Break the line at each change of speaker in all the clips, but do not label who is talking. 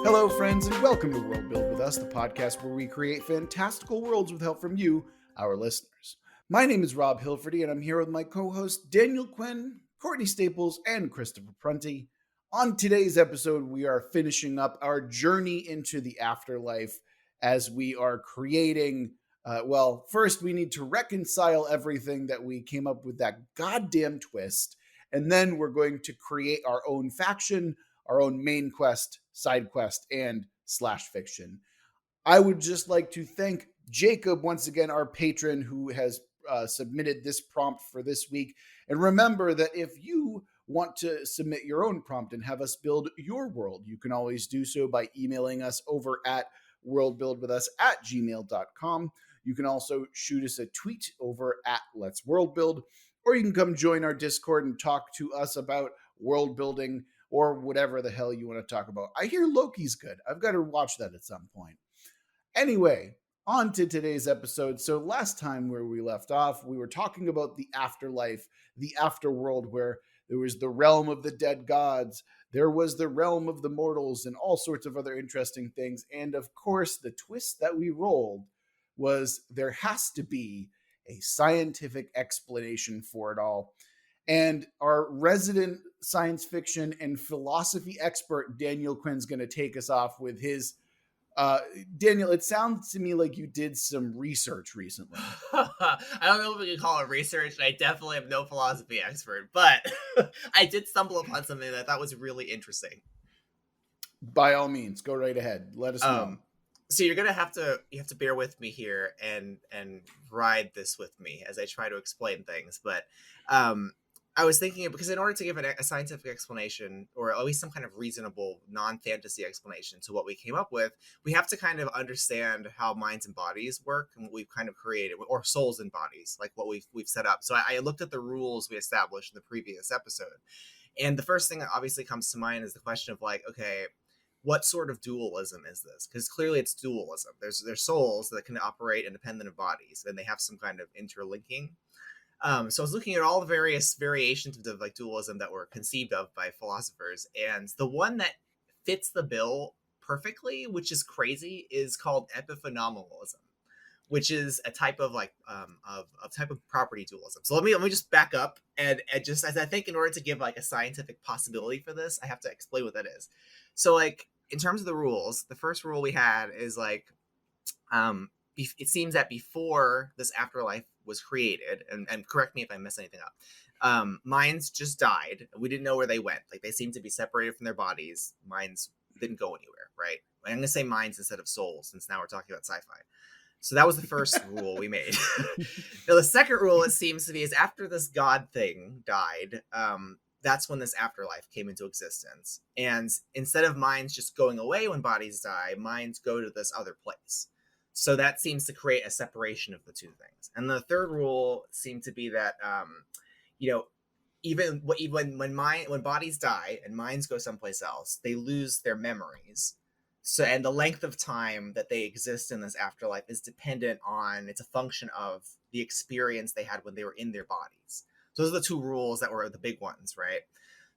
Hello, friends, and welcome to Worldbuild with Us, the podcast where we create fantastical worlds with help from you, our listeners. My name is Rob Hilferty, and I'm here with my co-hosts Daniel Quinn, Courtney Staples, and Christopher Prunty. On today's episode, we are finishing up our journey into the afterlife as we are creating. First we need to reconcile everything that we came up with that goddamn twist, and then we're going to create our own faction, our own main quest, side quest, and slash fiction. I would just like to thank Jacob once again, our patron, who has submitted this prompt for this week. And remember that if you want to submit your own prompt and have us build your world, you can always do so by emailing us over at worldbuildwithus@gmail.com. You can also shoot us a tweet over at Let's Worldbuild, or you can come join our Discord and talk to us about world building or whatever the hell you want to talk about. I hear Loki's good. I've got to watch that at some point. Anyway, on to today's episode. So last time where we left off, we were talking about the afterlife, the afterworld, where there was the realm of the dead gods, there was the realm of the mortals, and all sorts of other interesting things. And of course, the twist that we rolled was there has to be a scientific explanation for it all. And our resident science fiction and philosophy expert, Daniel Quinn's going to take us off with his. Daniel, it sounds to me like you did some research recently.
I don't know if we can call it research. I definitely am no philosophy expert, but I did stumble upon something that I thought was really interesting.
By all means, go right ahead. Let us know.
So you have to bear with me here and ride this with me as I try to explain things. But I was thinking, because in order to give a scientific explanation, or at least some kind of reasonable non-fantasy explanation to what we came up with, we have to kind of understand how minds and bodies work and what we've kind of created, or souls and bodies, like what we've set up. So I looked at the rules we established in the previous episode. And the first thing that obviously comes to mind is the question of like, okay, what sort of dualism is this? Because clearly it's dualism. There's souls that can operate independent of bodies, and they have some kind of interlinking. So I was looking at all the various variations of like dualism that were conceived of by philosophers, and the one that fits the bill perfectly, which is crazy, is called epiphenomenalism, which is a type of like type of property dualism. So let me just back up and just, as I think in order to give like a scientific possibility for this, I have to explain what that is. So like in terms of the rules, the first rule we had is like it seems that before this afterlife was created, and correct me if I mess anything up, minds just died. We didn't know where they went. Like they seemed to be separated from their bodies. Minds didn't go anywhere, right? I'm going to say minds instead of souls, since now we're talking about sci-fi. So that was the first rule we made. Now the second rule, it seems to be, is after this god thing died, that's when this afterlife came into existence. And instead of minds just going away when bodies die, minds go to this other place. So that seems to create a separation of the two things. And the third rule seemed to be that, even when bodies die and minds go someplace else, they lose their memories. So, and the length of time that they exist in this afterlife is dependent on, it's a function of the experience they had when they were in their bodies. So those are the two rules that were the big ones, right?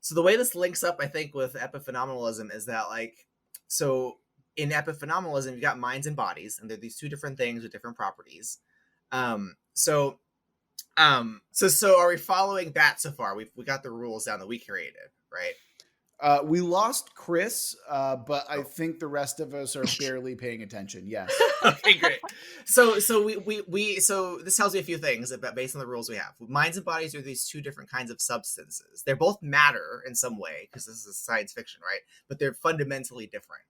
So the way this links up, I think, with epiphenomenalism is that, like, so in epiphenomenalism, you've got minds and bodies, and they're these two different things with different properties. So are we following that so far? We got the rules down that we created, right?
We lost Chris, but I think the rest of us are barely paying attention. Yes.
Okay, great. So this tells you a few things about, based on the rules we have. Minds and bodies are these two different kinds of substances. They're both matter in some way, because this is science fiction, right? But they're fundamentally different.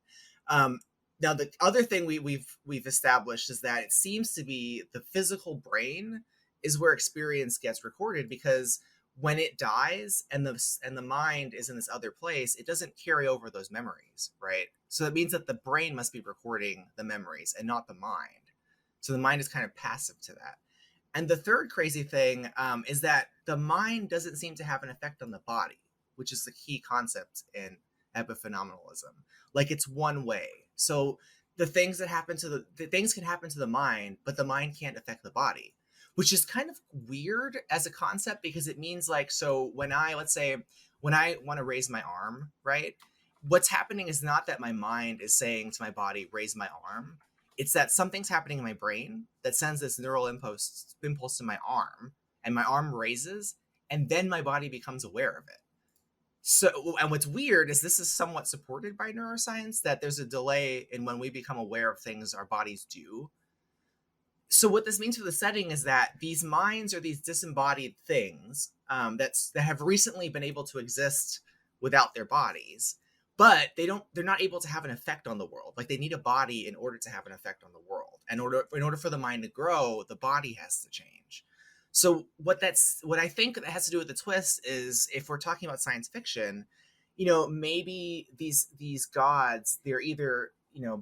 Now the other thing we've established is that it seems to be the physical brain is where experience gets recorded, because when it dies and the mind is in this other place, it doesn't carry over those memories, right? So that means that the brain must be recording the memories and not the mind. So the mind is kind of passive to that. And the third crazy thing is that the mind doesn't seem to have an effect on the body, which is the key concept in epiphenomenalism. Like it's one way. So the things that happen to the things can happen to the mind, but the mind can't affect the body, which is kind of weird as a concept, because it means like, so when I want to raise my arm, right? what's happening is not that my mind is saying to my body, raise my arm. It's that something's happening in my brain that sends this neural impulse to my arm, and my arm raises, and then my body becomes aware of it. So, and what's weird is this is somewhat supported by neuroscience, that there's a delay in when we become aware of things our bodies do. So what this means for the setting is that these minds are these disembodied things, that have recently been able to exist without their bodies, but they're not able to have an effect on the world. Like, they need a body in order to have an effect on the world. And in order for the mind to grow, the body has to change. So what I think that has to do with the twist is, if we're talking about science fiction, maybe these gods, they're either,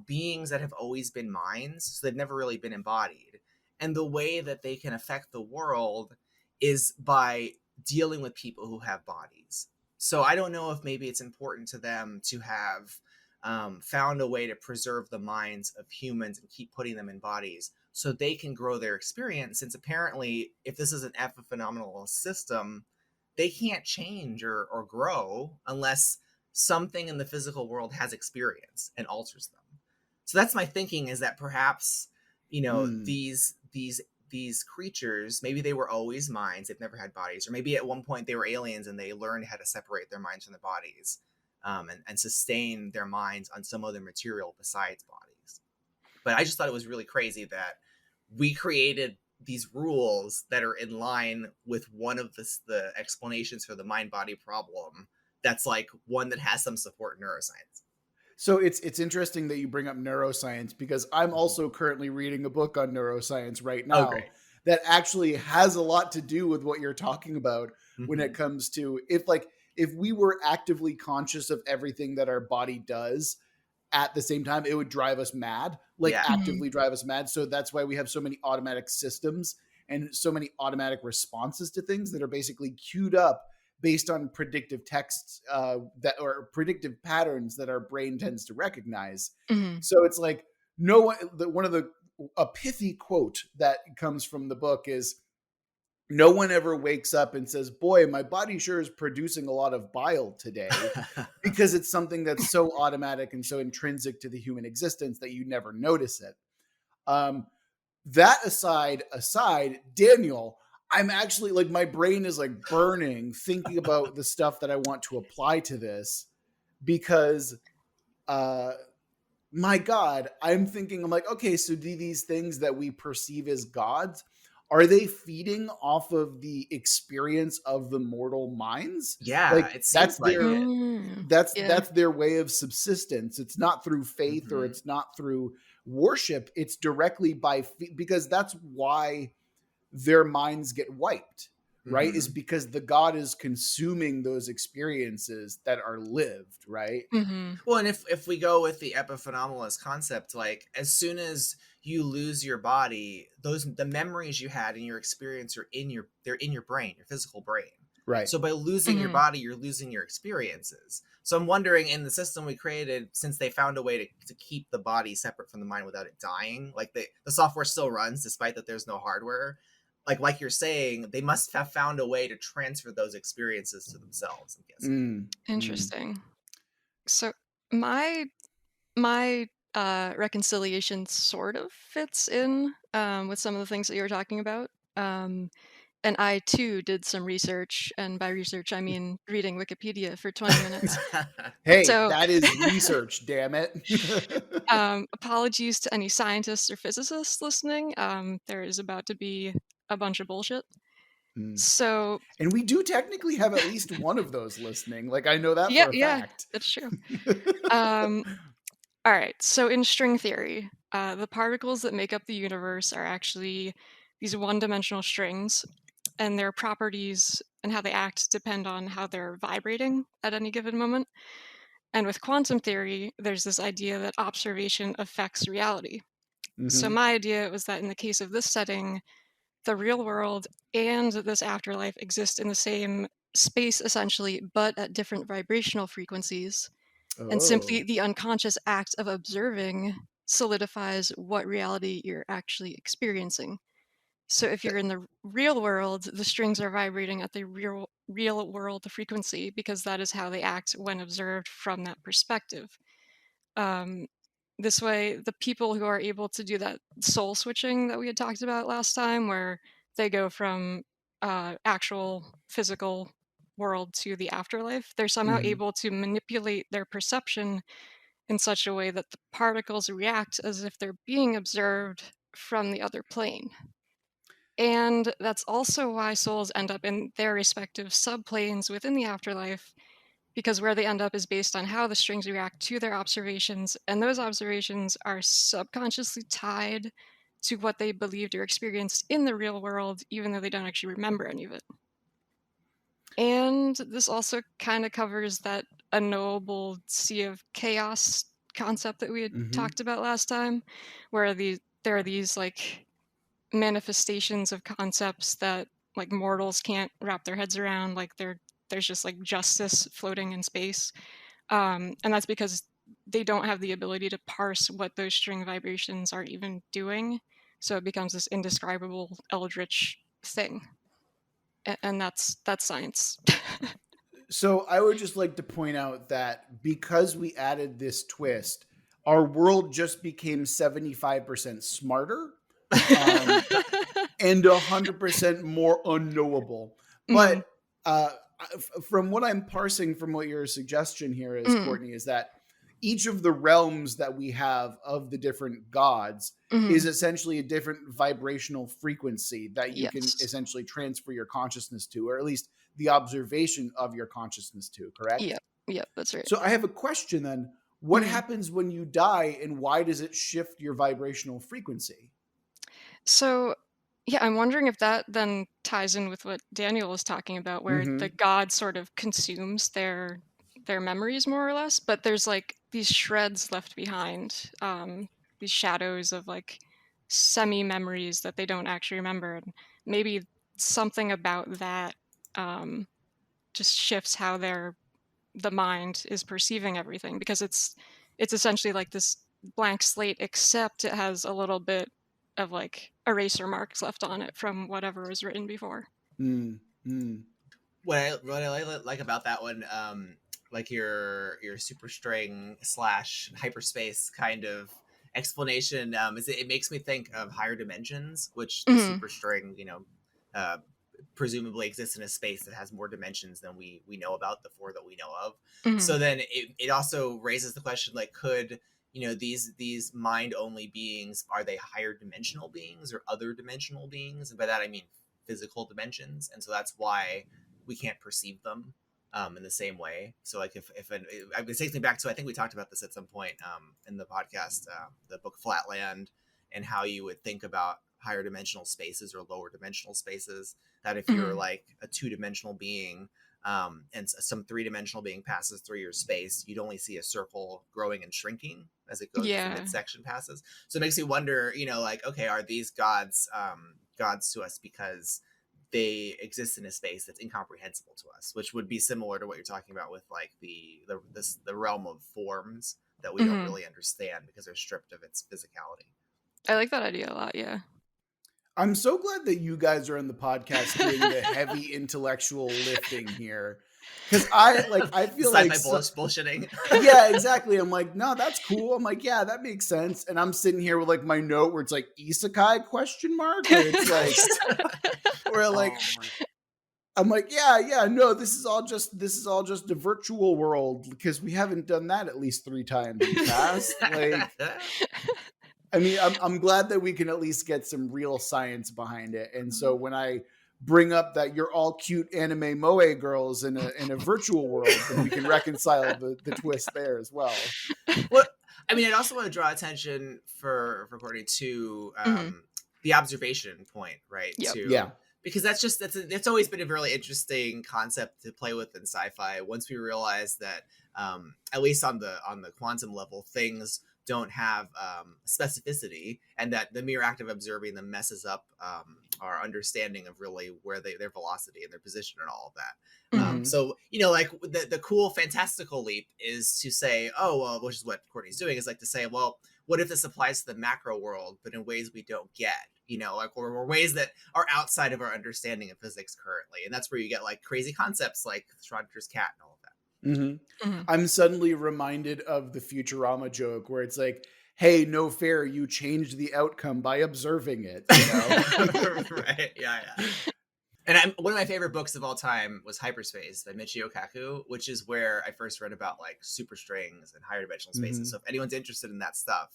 beings that have always been minds, so they've never really been embodied. And the way that they can affect the world is by dealing with people who have bodies. So I don't know if maybe it's important to them to have found a way to preserve the minds of humans and keep putting them in bodies so they can grow their experience. Since apparently, if this is an epiphenomenal system, they can't change or grow unless something in the physical world has experience and alters them. So that's my thinking, is that perhaps,
Hmm.
these creatures, maybe they were always minds, they've never had bodies, or maybe at one point they were aliens and they learned how to separate their minds from their bodies, and sustain their minds on some other material besides bodies. But I just thought it was really crazy that we created these rules that are in line with one of the explanations for the mind body problem, that's like one that has some support in neuroscience.
So it's interesting that you bring up neuroscience, because I'm
Mhm.
also currently reading a book on neuroscience right
Oh,
now
great.
that actually has a lot to do with what you're talking about when it
Hmm.
comes to, if we were actively conscious of everything that our body does at the same time, it would drive us mad, like
Yeah.
Mhm.
actively drive us mad. So that's why we have so many automatic systems and so many automatic responses to things that are basically queued up based on predictive texts, that or predictive patterns that our brain tends to recognize.
Mhm.
So it's like, no one. One of the a pithy quote that comes from the book is, no one ever wakes up and says, "Boy, my body sure is producing a lot of bile today," because it's something that's so automatic and so intrinsic to the human existence that you never notice it. Um, that aside, Daniel, I'm actually like, my brain is like burning thinking about the stuff that I want to apply to this, because uh my God, I'm like, okay, so do these things that we perceive as gods, are they feeding off of the experience of the mortal minds?
Yeah,
Like,
it seems like it.
Yeah.
that's their way of subsistence. It's not through faith, or
Hmm.
it's not through worship. It's directly because that's why their minds get wiped, right? Is
Hmm.
because the god is consuming those experiences that are lived, right?
Mhm.
Well, and if we go with the epiphenomenalist concept, like, as soon as you lose your body, the memories you had in your experience are they're in your brain, your physical brain.
Right.
So by losing your
Mhm.
body, you're losing your experiences. So I'm wondering, in the system we created, since they found a way to keep the body separate from the mind without it dying, like the software still runs despite that there's no hardware. Like you're saying, they must have found a way to transfer those experiences to themselves, I'm guessing.
Mm, mm.
Interesting. So my my reconciliation sort of fits in with some of the things that you were talking about. Um, and I too did some research, and by research I mean reading Wikipedia for 20 minutes.
Hey,
So,
that is research, damn it.
apologies to any scientists or physicists listening. There is about to be a bunch of bullshit.
Mm.
So,
And we do technically have at least one of those listening. Like, I know that
yeah,
for a
yeah,
fact.
that's true. Um, all right. So, in string theory, the particles that make up the universe are actually these one-dimensional strings, and their properties and how they act depend on how they're vibrating at any given moment. And with quantum theory, there's this idea that observation affects reality. So,
Mhm.
my idea was that in the case of this setting, the real world and this afterlife exist in the same space essentially, but at different vibrational frequencies. And simply
Oh.
the unconscious act of observing solidifies what reality you're actually experiencing. So if you're in the real world, the strings are vibrating at the real world frequency because that is how they act when observed from that perspective. Um, this way, the people who are able to do that soul switching that we had talked about last time, where they go from actual physical world to the afterlife, they're somehow
Mhm.
able to manipulate their perception in such a way that the particles react as if they're being observed from the other plane. And that's also why souls end up in their respective subplanes within the afterlife, because where they end up is based on how the strings react to their observations, and those observations are subconsciously tied to what they believed or experienced in the real world, even though they don't actually remember any of it. And this also kind of covers that unknowable sea of chaos concept that we had
Mhm.
talked about last time, where there are these like manifestations of concepts that like mortals can't wrap their heads around, like there's just like justice floating in space, and that's because they don't have the ability to parse what those string vibrations are even doing, so it becomes this indescribable eldritch thing. And that's science.
So I would just like to point out that because we added this twist, our world just became 75% smarter, um, and 100% more unknowable.
Mhm,
But from what I'm parsing from what your suggestion here is,
mhm,
Courtney, is that each of the realms that we have of the different gods is
mhm.
essentially a different vibrational frequency that you can
Yes.
essentially transfer your consciousness to, or at least the observation of your consciousness to, correct?
Yep, yep, that's right.
So I have a question then. What
Mhm.
happens when you die and why does it shift your vibrational frequency?
So, yeah, I'm wondering if that then ties in with what Daniel was talking about, where the
Mm-hmm.
god sort of consumes their memories more or less, but there's like these shreds left behind, these shadows of like semi memories that they don't actually remember, and maybe something about that um, just shifts how the mind is perceiving everything, because it's essentially like this blank slate, except it has a little bit of like eraser marks left on it from whatever was written before.
Mm-hmm.
What I like about that one, like your super string slash hyperspace kind of explanation, is it makes me think of higher dimensions, which the
Hmm.
super string, uh, presumably exists in a space that has more dimensions than we know about, the four that we know of.
Hmm.
So then it also raises the question, like, could these mind only beings, are they higher dimensional beings or other dimensional beings? And by that I mean physical dimensions, and so that's why we can't perceive them in the same way. So like if it takes me back to, I think we talked about this at some point in the podcast, the book Flatland, and how you would think about higher dimensional spaces or lower dimensional spaces. That if you're
Hmm.
like a two-dimensional being, and some three-dimensional being passes through your space, you'd only see a circle growing and shrinking as it goes, as the
Yeah.
midsection passes. So it makes me wonder, like, okay, are these gods gods to us because they exist in a space that's incomprehensible to us, which would be similar to what you're talking about with like the realm of forms that we don't
Hmm.
really understand because they're stripped of its physicality.
I like that idea a lot. Yeah.
I'm so glad that you guys are in the podcast doing the heavy intellectual lifting here. Cause I feel like
Sci-fi bullshitting.
yeah, exactly. I'm like, no, that's cool. I'm like, yeah, that makes sense. And I'm sitting here with like my note where it's like isekai question mark, or it's like
Nice.
where like
Oh my.
I'm like, yeah, no, this is all just a virtual world because we haven't done that at least 3 times in the past. Like, I mean, I'm glad that we can at least get some real science behind it. And so when I bring up that you're all cute anime moe girls in a virtual world, then we can reconcile the twist there as well.
Well, I mean, I'd also want to draw attention for Courtney to
Hmm.
the observation point, right?
Yep.
To
Yeah.
Because that's always been a really interesting concept to play with in sci-fi. Once we realize that, at least on the quantum level, things don't have specificity, and that the mere act of observing them messes up our understanding of really where their velocity and their position and all of that.
Hmm.
Mm-hmm.
So like the cool fantastical leap is to say, oh well, which is what Courtney's doing, is like to say, well, what if this applies to the macro world, but in ways we don't get, like, or ways that are outside of our understanding of physics currently. And that's where you get like crazy concepts like Schrodinger's cat and all of that.
I'm suddenly reminded of the Futurama joke where it's like, hey, no fair, you changed the outcome by observing it.
Right. Yeah. And one of my favorite books of all time was Hyperspace by Michio Kaku, which is where I first read about like superstrings and higher dimensional spaces. So if anyone's interested in that stuff,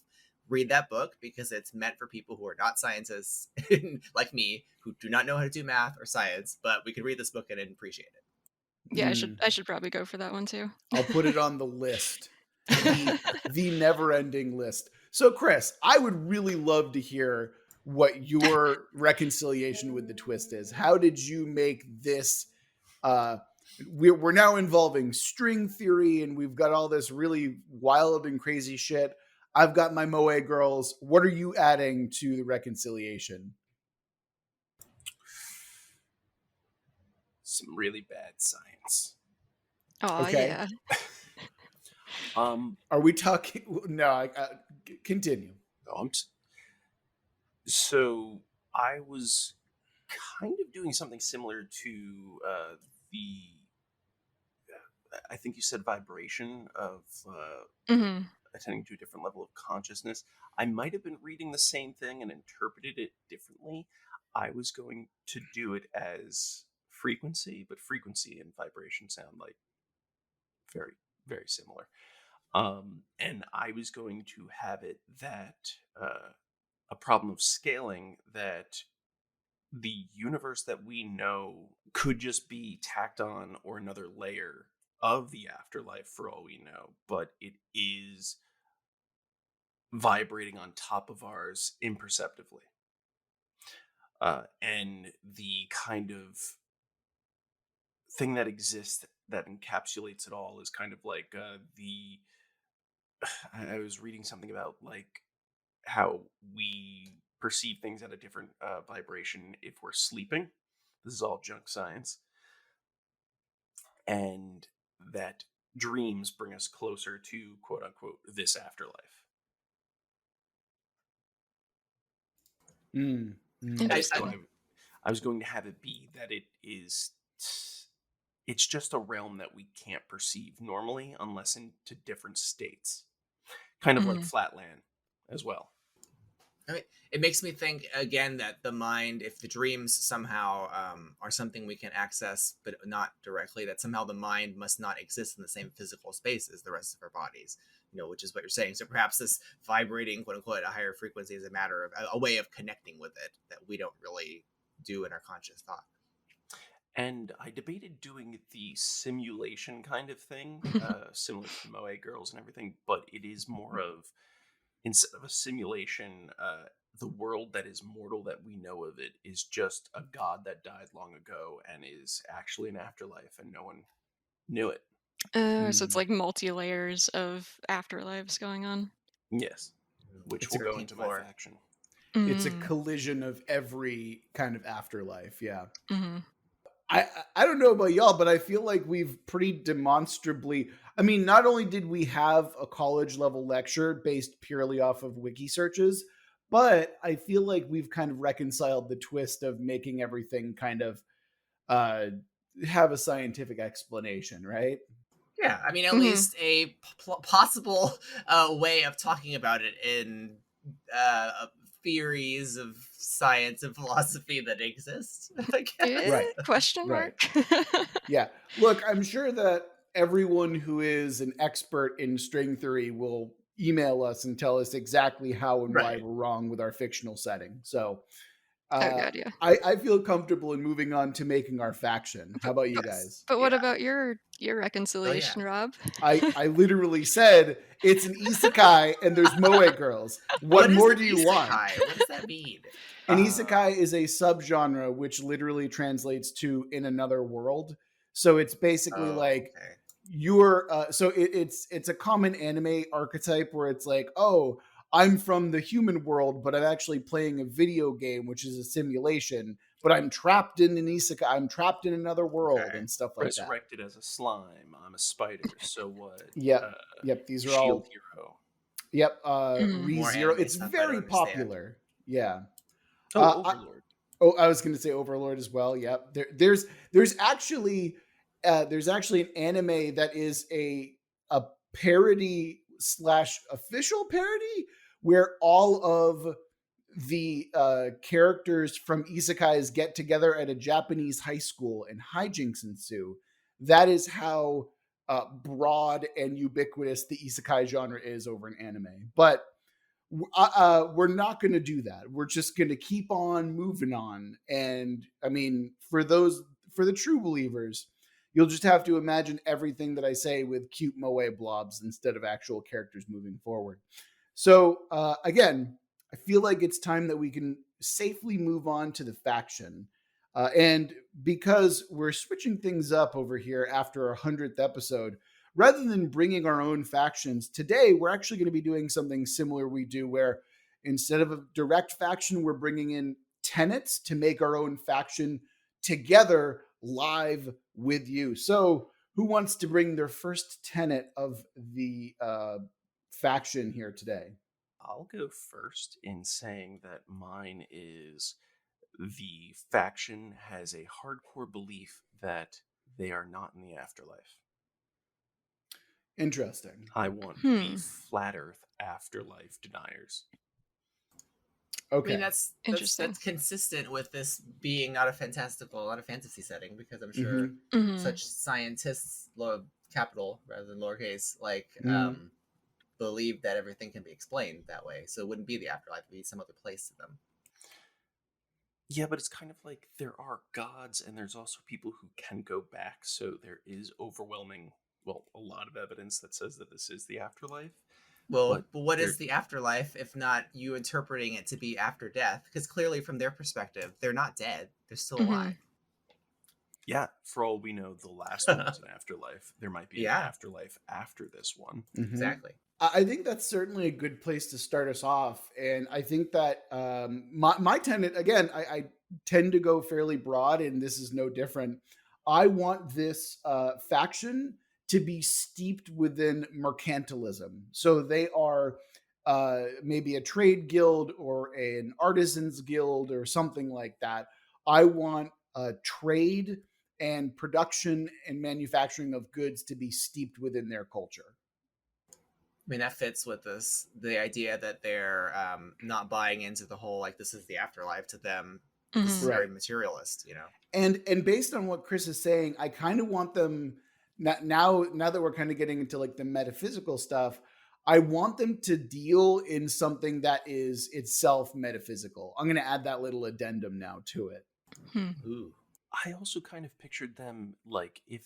read that book, because it's meant for people who are not scientists like me, who do not know how to do math or science, but we could read this book and appreciate it.
Yeah, I should probably go for that one too.
I'll put it on the list. The never-ending list. So Chris, I would really love to hear what your reconciliation with the twist is. How did you make this we're now involving string theory, and we've got all this really wild and crazy shit. I've got my Moe girls. What are you adding to the reconciliation?
Some really bad science.
Oh,
Okay.
yeah.
Are we talking? No, continue.
So I was kind of doing something similar to I think you said vibration of attending to a different level of consciousness. I might have been reading the same thing and interpreted it differently. I was going to do it as frequency, but frequency and vibration sound like very, very similar. And I was going to have it that a problem of scaling, that the universe that we know could just be tacked on or another layer of the afterlife for all we know, but it is vibrating on top of ours imperceptibly. And the kind of thing that exists that encapsulates it all is kind of like I was reading something about like how we perceive things at a different vibration if we're sleeping. This is all junk science. And that dreams bring us closer to, quote unquote, this afterlife.
Interesting.
I was going to have it be that it's just a realm that we can't perceive normally unless into different states. Kind of like Flatland as well.
I mean, it makes me think again that the mind, if the dreams somehow are something we can access, but not directly, that somehow the mind must not exist in the same physical space as the rest of our bodies, which is what you're saying. So perhaps this vibrating, quote unquote, at a higher frequency is a matter of a way of connecting with it that we don't really do in our conscious thought.
And I debated doing the simulation kind of thing, similar to the Moe girls and everything, but it is more of, instead of a simulation, the world that is mortal that we know of it is just a god that died long ago and is actually an afterlife, and no one knew it.
So it's like multi-layers of afterlives going on.
Yes, which will go into my faction.
It's a collision of every kind of afterlife. Yeah.
Mm-hmm.
I don't know about y'all, but I feel like we've pretty demonstrably, I mean, not only did we have a college level lecture based purely off of wiki searches, but I feel like we've kind of reconciled the twist of making everything kind of have a scientific explanation, right?
Yeah, I mean, at least a possible way of talking about it in theories of science and philosophy that exist, I guess.
Right.
Question mark?
Right. Yeah. Look, I'm sure that everyone who is an expert in string theory will email us and tell us exactly how and why we're wrong with our fictional setting. So
Oh god, yeah.
I feel comfortable in moving on to making our faction. How about you guys?
But what about your reconciliation, Rob?
I literally said it's an isekai and there's moe girls. What more do you want?
What does that mean?
An isekai is a subgenre which literally translates to in another world. So it's basically like you're so it's a common anime archetype where it's like, oh, I'm from the human world, but I'm actually playing a video game, which is a simulation, but I'm trapped in an isekai. I'm trapped in another world and stuff like
Resurrected as a slime. I'm a spider. So what?
Yep. These are
Shield
all
hero.
Yep.
Mhm.
More
ReZero.
anime
It's
stuff I don't
very
understand.
popular. Yeah.
Oh,
I,
Overlord.
I was going to say Overlord as well. Yep. There's actually an anime that is a parody slash official parody where all of the characters from isekais get together at a Japanese high school and hijinks ensue. That is how broad and ubiquitous the isekai genre is over in anime. But we're not going to do that. We're just going to keep on moving on. And I mean, for the true believers, you'll just have to imagine everything that I say with cute moe blobs instead of actual characters moving forward. So again, I feel like it's time that we can safely move on to the faction. And because we're switching things up over here after our 100th episode, rather than bringing our own factions, today we're actually going to be doing something similar we do where instead of a direct faction, we're bringing in tenets to make our own faction together live with you. So who wants to bring their first tenet of the faction here today?
I'll go first in saying that mine is the faction has a hardcore belief that they are not in the afterlife.
Interesting.
I want the
Hmm.
flat Earth afterlife deniers.
Okay.
I mean, that's
Interesting.
consistent with this being not a fantasy setting, because I'm sure
Mhm.
such scientists, capital rather than lowercase, like
Mhm.
believe that everything can be explained that way. So it wouldn't be the afterlife; it'd be some other place to them.
Yeah, but it's kind of like there are gods and there's also people who can go back. So there is overwhelming, well, a lot of evidence that says that this is the afterlife.
Well,
But
but what
there,
is the afterlife if not you interpreting it to be after death? Because clearly, from their perspective, they're not dead; they're still alive.
yeah, for all we know, the last one was an afterlife. There might be an
Yeah.
afterlife after this one.
Exactly.
I think that's certainly a good place to start us off. And I think that my tenet, again, I tend to go fairly broad, and this is no different. I want this faction to be steeped within mercantilism. So they are maybe a trade guild or an artisans guild or something like that. I want trade and production and manufacturing of goods to be steeped within their culture.
I mean, that fits with the idea that they're not buying into the whole, like, this is the afterlife to them. This is
Mhm.
very
Right.
materialist, you know?
And based on what Chris is saying, I kind of want them now that we're kind of getting into like the metaphysical stuff. I want them to deal in something that is itself metaphysical. I'm going to add that little addendum now to it.
Hmm.
Ooh.
I also kind of pictured them like if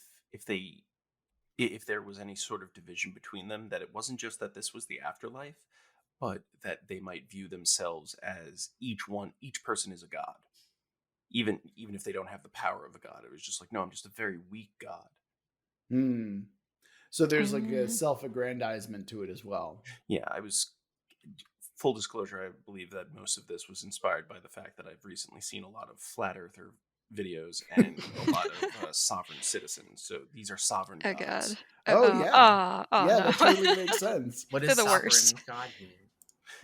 there was any sort of division between them, that it wasn't just that this was the afterlife, but that they might view themselves as each person is a god. Even if they don't have the power of a god. It was just like, no, I'm just a very weak god.
Hmm. So there's like a
Mm.
self-aggrandizement to it as well.
Yeah, I was full disclosure, I believe that most of this was inspired by the fact that I've recently seen a lot of flat earther videos and a lot of sovereign citizens. So these are sovereign
Oh
gods.
god.
Oh yeah.
Oh
Yeah,
no.
that totally makes sense.
What
They're
does
the
sovereign
worst.
god mean?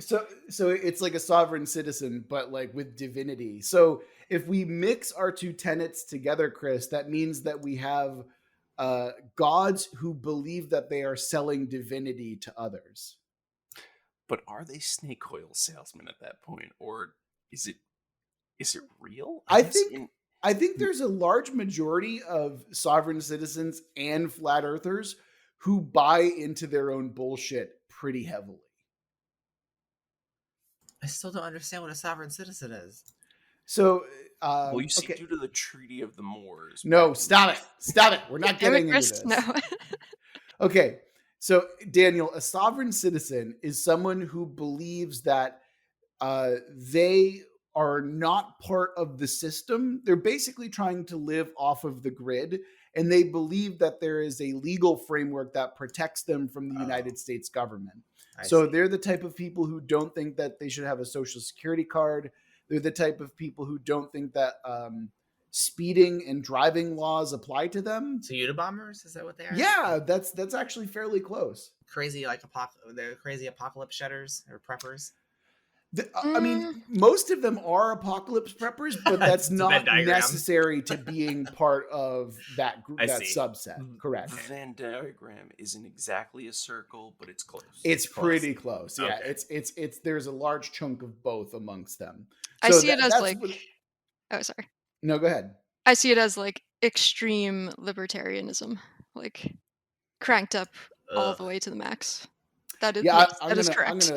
So it's like a sovereign citizen, but like with divinity. So if we mix our two tenets together, Chris, that means that we have gods who believe that they are selling divinity to others.
But are they snake oil salesmen at that point, or is it real? I
I
guess
think there's a large majority of sovereign citizens and flat earthers who buy into their own bullshit pretty heavily.
I still don't understand what a sovereign citizen is.
So
well, you see,
okay.
due to the Treaty of the Moors.
No,
back in
stop it. Stop it. We're not
Damn it,
getting into
Chris. No.
this. Okay. So, Daniel, a sovereign citizen is someone who believes that they are not part of the system. They're basically trying to live off of the grid, and they believe that there is a legal framework that protects them from the United States government.
I
So,
see.
they're the type of people who don't think that they should have a social security card. They're the type of people who don't think that speeding and driving laws apply to them.
So Unabombers, is that what they are?
Yeah, that's actually fairly close.
Crazy they're crazy apocalypse shedders or preppers.
I mean, most of them are apocalypse preppers, but that's not necessary to being part of that group, that subset. Correct.
The Venn diagram isn't exactly a circle, but it's close.
It's pretty close. Yeah, okay. It's there's a large chunk of both amongst them.
So I see it as like. Oh, sorry.
No, go ahead.
I see it as like extreme libertarianism, like cranked up all the way to the max. That is,
yeah,
that is correct.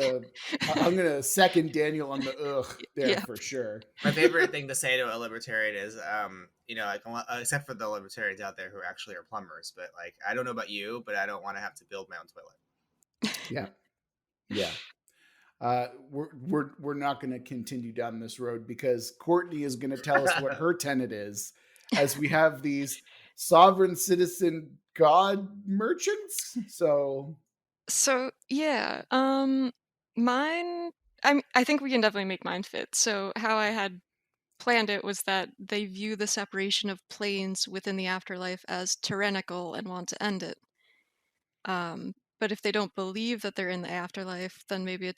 I'm gonna second Daniel on the there for sure.
My favorite thing to say to a libertarian is, like, except for the libertarians out there who actually are plumbers, but like, I don't know about you, but I don't want to have to build my own toilet.
Yeah. We're not going to continue down this road because Courtney is going to tell us what her tenet is, as we have these sovereign citizen god merchants.
So yeah, mine. I think we can definitely make mine fit. So how I had planned it was that they view the separation of planes within the afterlife as tyrannical and want to end it. But if they don't believe that they're in the afterlife, then maybe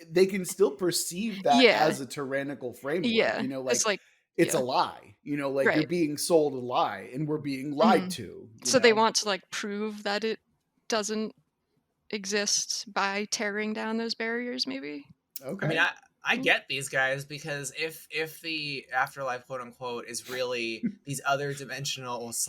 they can still perceive that as a tyrannical framework.
Yeah,
it's a lie. Right. You're being sold a lie, and we're being lied to.
So they want to like prove that it doesn't exist by tearing down those barriers, maybe.
Okay.
I mean, I get these guys, because if the afterlife, quote unquote, is really these other dimensional /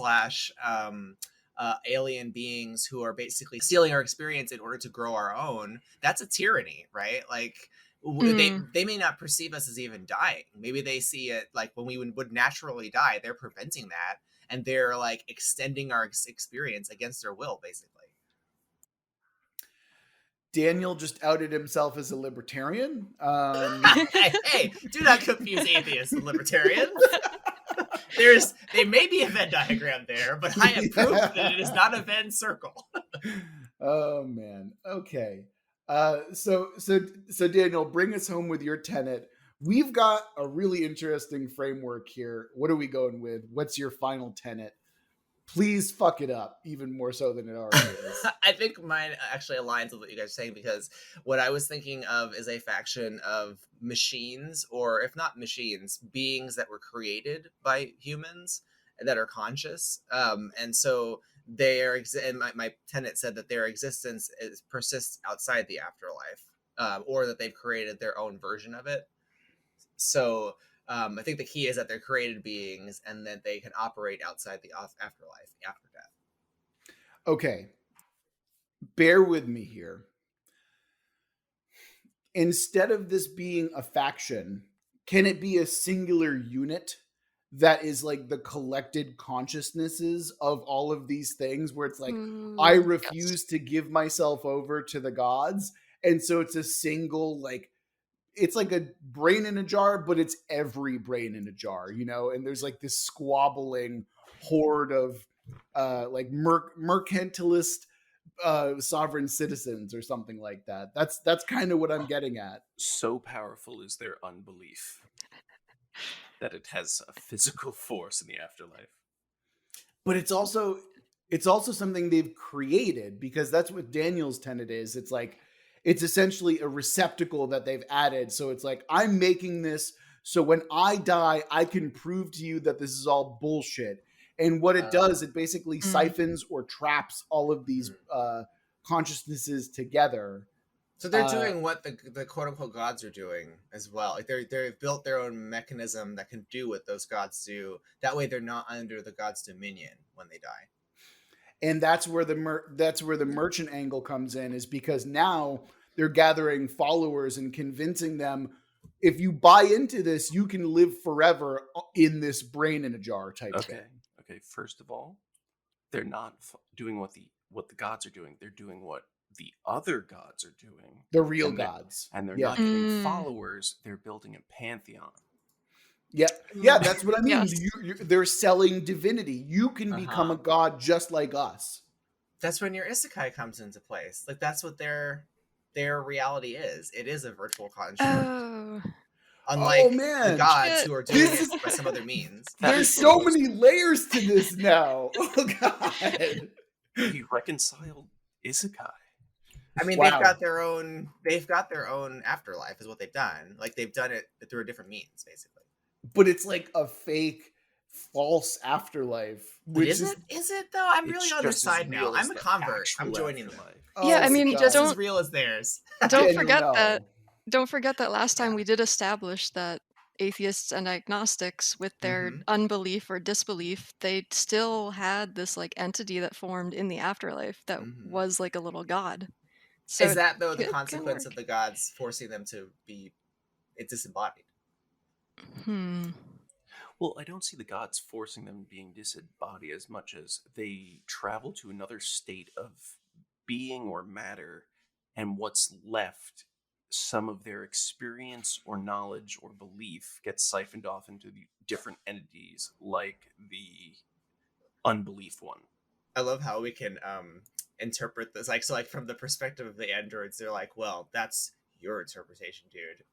alien beings who are basically stealing our experience in order to grow our own, that's a tyranny, right? Like, they may not perceive us as even dying. Maybe they see it like when we would naturally die, they're preventing that, and they're like extending our experience against their will, basically.
Daniel just outed himself as a libertarian.
Hey, do not confuse atheist and libertarian. There may be a Venn diagram there, but I have proof that it is not a Venn circle.
Oh man. Okay. So Daniel, bring us home with your tenet. We've got a really interesting framework here. What are we going with? What's your final tenet? Please fuck it up even more so than it already is.
I think mine actually aligns with what you guys are saying, because what I was thinking of is a faction of machines, or if not machines, beings that were created by humans that are conscious. And so and my tenet said that their existence persists outside the afterlife, or that they've created their own version of it. So I think the key is that they're created beings and that they can operate outside the afterlife, after death.
Okay. Bear with me here. Instead of this being a faction, can it be a singular unit that is like the collected consciousnesses of all of these things, where it's like, I refuse to give myself over to the gods. And so it's a single, like, it's like a brain in a jar, but it's every brain in a jar, and there's like this squabbling horde of like mercantilist sovereign citizens or something like that. That's kind of what I'm getting at.
So powerful is their unbelief that it has a physical force in the afterlife.
But it's also something they've created, because that's what Daniel's tenet is. It's like, it's essentially a receptacle that they've added. So it's like, I'm making this so when I die, I can prove to you that this is all bullshit. And what it does, it basically siphons or traps all of these consciousnesses together.
So they're doing what the quote unquote gods are doing as well. Like they've built their own mechanism that can do what those gods do. That way, they're not under the gods' dominion when they die.
And that's where the merchant angle comes in, is because now they're gathering followers and convincing them, if you buy into this, you can live forever in this brain in a jar type thing.
Okay. First of all, they're not doing what the gods are doing. They're doing what the other gods are doing.
The real gods.
And they're not getting followers. They're building a pantheon.
Yeah, that's what I mean. Yes. They're selling divinity. You can become a god just like us.
That's when your isekai comes into place. Like, that's what their reality is. It is a virtual construct. unlike the
man.
gods
Shit.
who are doing it by some other means.
There's so many layers to this now. Oh God.
He reconciled isekai.
I mean,
Wow.
they've got their own afterlife is what they've done. Like they've done it through a different means, basically.
But it's like a fake false afterlife.
But is it though? I'm really on this side now. I'm a convert. I'm joining them.
Yeah, I mean,
just as real as theirs.
Don't forget that last time we did establish that atheists and agnostics, with their unbelief or disbelief, they still had this like entity that formed in the afterlife that was like a little god. So
is that though the consequence of the gods forcing them to be disembodied?
Well, I don't see the gods forcing them being disembodied as much as they travel to another state of being or matter, and what's left, some of their experience or knowledge or belief, gets siphoned off into the different entities, like the unbelief one.
I love how we can interpret this, like, so like from the perspective of the androids, they're like, well, that's your interpretation, dude.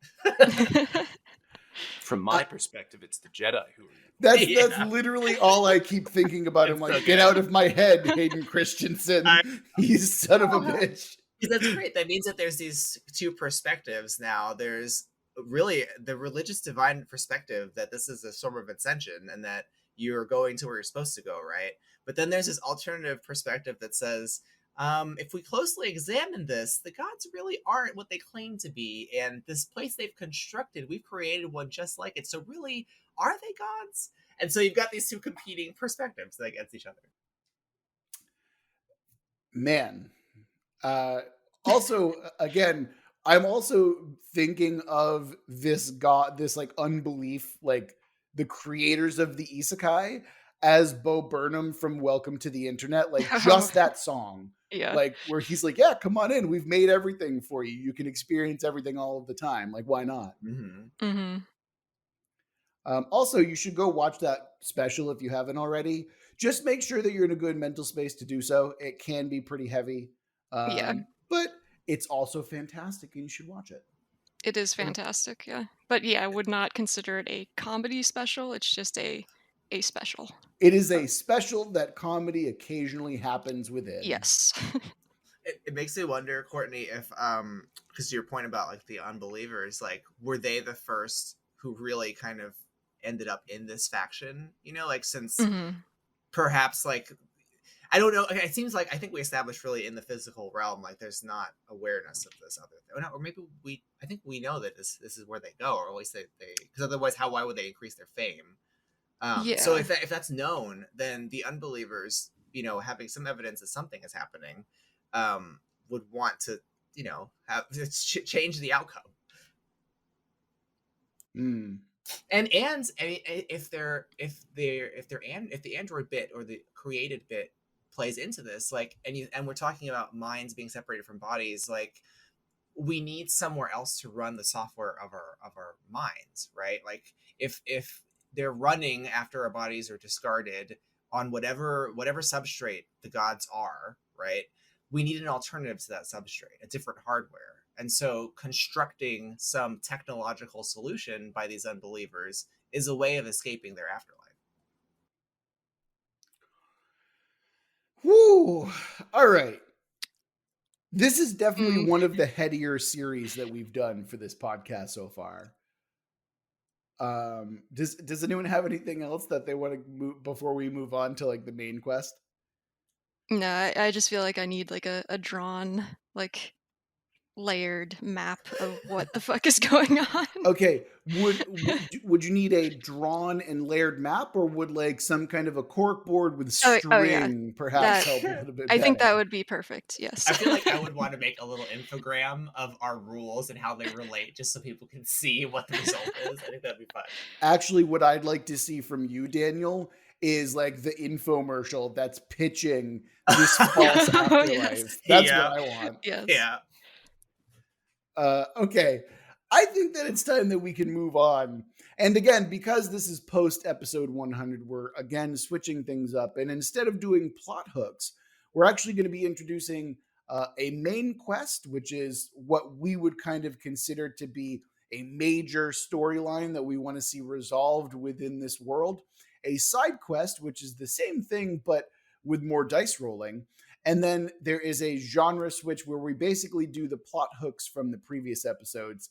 From my perspective, it's the Jedi who are...
That's literally all I keep thinking about. I'm like, get out of my head, Hayden Christensen. You son of a bitch.
That's great. That means that there's these two perspectives now. There's really the religious divine perspective that this is a sort of ascension and that you're going to where you're supposed to go, right? But then there's this alternative perspective that says, if we closely examine this, the gods really aren't what they claim to be. And this place they've constructed, we've created one just like it. So really, are they gods? And so you've got these two competing perspectives against each other.
Man. Also, again, I'm also thinking of this god, this like unbelief, like the creators of the isekai as Bo Burnham from Welcome to the Internet, like just that song.
Yeah.
Like where he's like, yeah, come on in. We've made everything for you. You can experience everything all of the time. Like, why not? Also, you should go watch that special if you haven't already. Just make sure that you're in a good mental space to do so. It can be pretty heavy. But it's also fantastic and you should watch it.
It is fantastic, yeah. But yeah, I would not consider it a comedy special. It's just a special.
It is a special that comedy occasionally happens within.
Yes.
It makes me wonder, Courtney, if because to your point about like the unbelievers, like were they the first who really kind of ended up in this faction? You know, like since perhaps like I don't know. It seems like I think we established really in the physical realm, like there's not awareness of this other thing, or maybe I think we know that this is where they go, or at least they because otherwise, why would they increase their fame? So if that's known, then the unbelievers, you know, having some evidence that something is happening, would want to, you know, change the outcome.
Mm.
And if the android bit or the created bit plays into this, like, and we're talking about minds being separated from bodies, like we need somewhere else to run the software of our minds, right? Like if they're running after our bodies are discarded on whatever substrate the gods are, right? We need an alternative to that substrate, a different hardware. And so constructing some technological solution by these unbelievers is a way of escaping their afterlife.
Woo! All right. This is definitely one of the headier series that we've done for this podcast so far. Does anyone have anything else that they want to move before we move on to like the main quest?
No, I just feel like I need like a drawn, like layered map of what the fuck is going on.
Okay, would you need a drawn and layered map, or would like some kind of a cork board with string perhaps help a little bit?
I think that would be perfect. Yes.
I feel like I would want to make a little infogram of our rules and how they relate, just so people can see what the result is. I think that'd be fun.
Actually, what I'd like to see from you, Daniel, is like the infomercial that's pitching this false afterlife.
Yes.
That's what I want.
Yes.
Yeah.
Okay. I think that it's time that we can move on. And again, because this is post episode 100, we're again switching things up. And instead of doing plot hooks, we're actually going to be introducing a main quest, which is what we would kind of consider to be a major storyline that we want to see resolved within this world, a side quest, which is the same thing but with more dice rolling. And then there is a genre switch where we basically do the plot hooks from the previous episodes.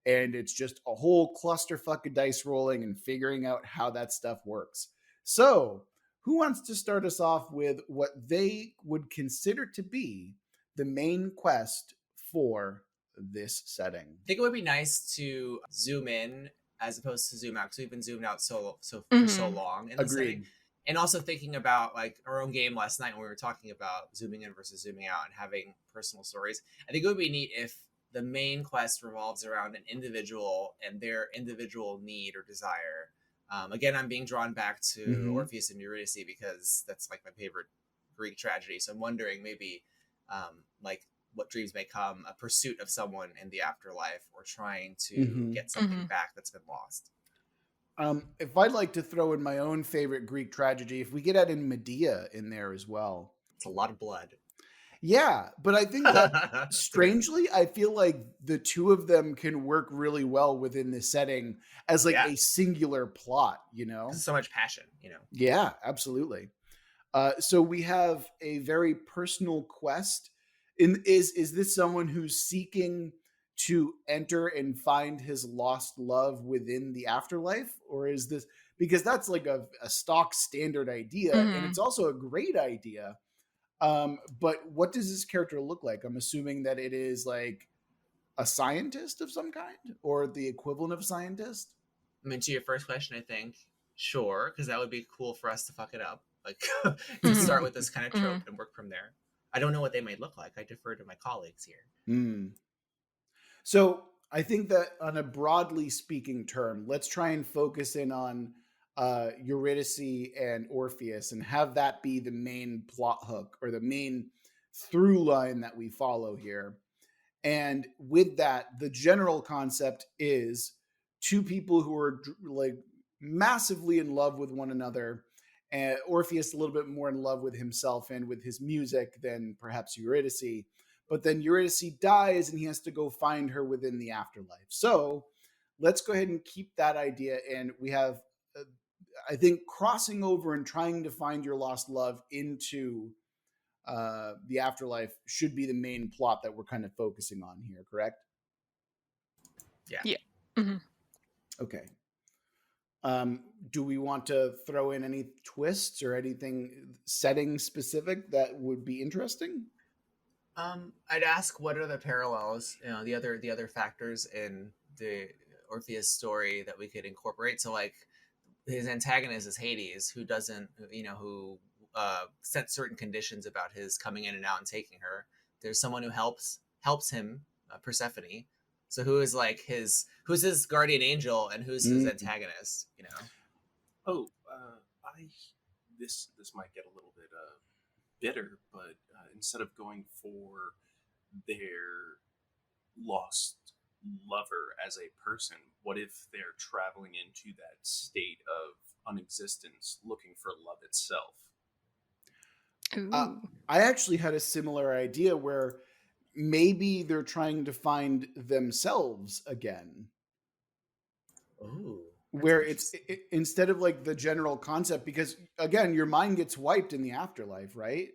And it's just a whole clusterfuck of dice rolling and figuring out how that stuff works. So, who wants to start us off with what they would consider to be the main quest for this setting?
I think it would be nice to zoom in as opposed to zoom out, because we've been zoomed out for so long in the setting. And also thinking about like our own game last night when we were talking about zooming in versus zooming out and having personal stories. I think it would be neat if the main quest revolves around an individual and their individual need or desire. Again, I'm being drawn back to Orpheus and Eurydice because that's like my favorite Greek tragedy. So I'm wondering maybe like what dreams may come, a pursuit of someone in the afterlife or trying to get something back that's been lost.
If I'd like to throw in my own favorite Greek tragedy, if we get adding Medea in there as well.
It's a lot of blood.
Yeah, but I think that strangely, I feel like the two of them can work really well within this setting as like a singular plot, you know?
So much passion, you know?
Yeah, absolutely. So we have a very personal quest. Is this someone who's seeking to enter and find his lost love within the afterlife? Or is this, because that's like a stock standard idea, and it's also a great idea. But what does this character look like? I'm assuming that it is like a scientist of some kind or the equivalent of scientist.
I mean, to your first question, I think, sure, because that would be cool for us to fuck it up. Like to start with this kind of trope and work from there. I don't know what they might look like. I defer to my colleagues here.
So I think that on a broadly speaking term, let's try and focus in on Eurydice and Orpheus and have that be the main plot hook or the main through line that we follow here. And with that, the general concept is two people who are like massively in love with one another, and Orpheus a little bit more in love with himself and with his music than perhaps Eurydice. But then Eurydice dies and he has to go find her within the afterlife. So let's go ahead and keep that idea. And we have, I think, crossing over and trying to find your lost love into the afterlife should be the main plot that we're kind of focusing on here, correct?
Yeah.
Okay. Do we want to throw in any twists or anything setting specific that would be interesting?
I'd ask what are the parallels, you know, the other factors in the Orpheus story that we could incorporate. So like his antagonist is Hades, who doesn't, you know, who set certain conditions about his coming in and out and taking her. There's someone who helps him, Persephone. So who's his guardian angel and who's his antagonist, you know?
This might get a little bit bitter, but instead of going for their lost lover as a person, what if they're traveling into that state of unexistence looking for love itself?
I actually had a similar idea where maybe they're trying to find themselves again.
Ooh.
Where it's instead of like the general concept, because again, your mind gets wiped in the afterlife, right?